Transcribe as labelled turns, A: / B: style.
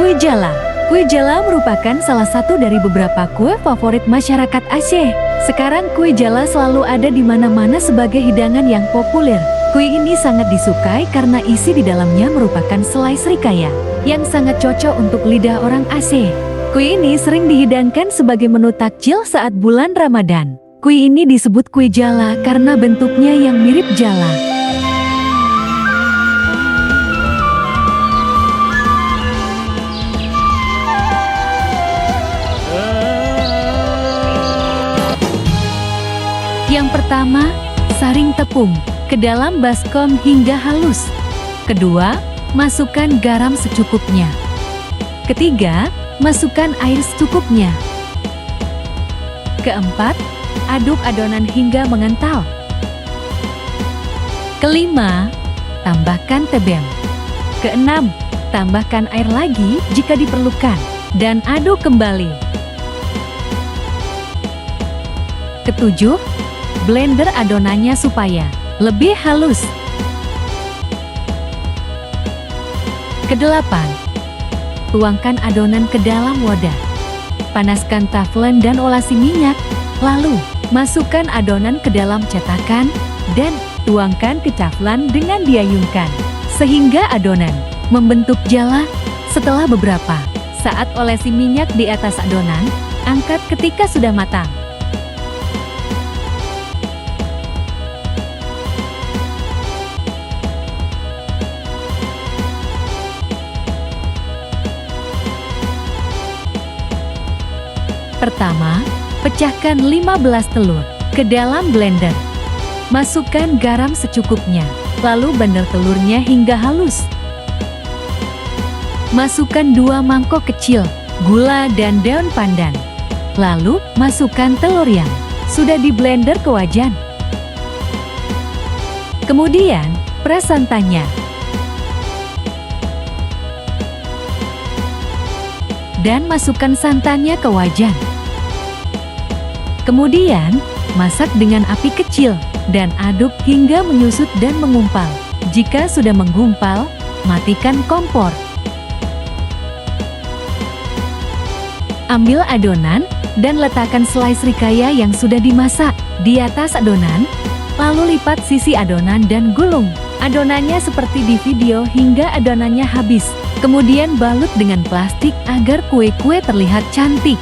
A: Kue jala. Kue jala merupakan salah satu dari beberapa kue favorit masyarakat Aceh. Sekarang kue jala selalu ada di mana-mana sebagai hidangan yang populer. Kue ini sangat disukai karena isi di dalamnya merupakan selai serikaya yang sangat cocok untuk lidah orang Aceh. Kue ini sering dihidangkan sebagai menu takjil saat bulan Ramadan. Kue ini disebut kue jala karena bentuknya yang mirip jala. Yang pertama, saring tepung ke dalam baskom hingga halus. Kedua, masukkan garam secukupnya. Ketiga, masukkan air secukupnya. Keempat, aduk adonan hingga mengental. Kelima, tambahkan tebem. Keenam, tambahkan air lagi jika diperlukan dan aduk kembali. Ketujuh, blender adonannya supaya lebih halus. Kedelapan, tuangkan adonan ke dalam wadah. Panaskan teflon dan olesi minyak, lalu masukkan adonan ke dalam cetakan dan tuangkan ke teflon dengan diayunkan sehingga adonan membentuk jala. Setelah beberapa saat olesi minyak di atas adonan, angkat ketika sudah matang. Pertama, pecahkan 15 telur ke dalam blender. Masukkan garam secukupnya, lalu blender telurnya hingga halus. Masukkan 2 mangkok kecil gula dan daun pandan. Lalu, masukkan telur yang sudah di blender ke wajan. Kemudian, peras santannya. Dan masukkan santannya ke wajan. Kemudian, masak dengan api kecil dan aduk hingga menyusut dan mengumpal. Jika sudah menggumpal, matikan kompor. Ambil adonan dan letakkan selai serikaya yang sudah dimasak di atas adonan, lalu lipat sisi adonan dan gulung adonannya seperti di video hingga adonannya habis. Kemudian balut dengan plastik agar kue-kue terlihat cantik.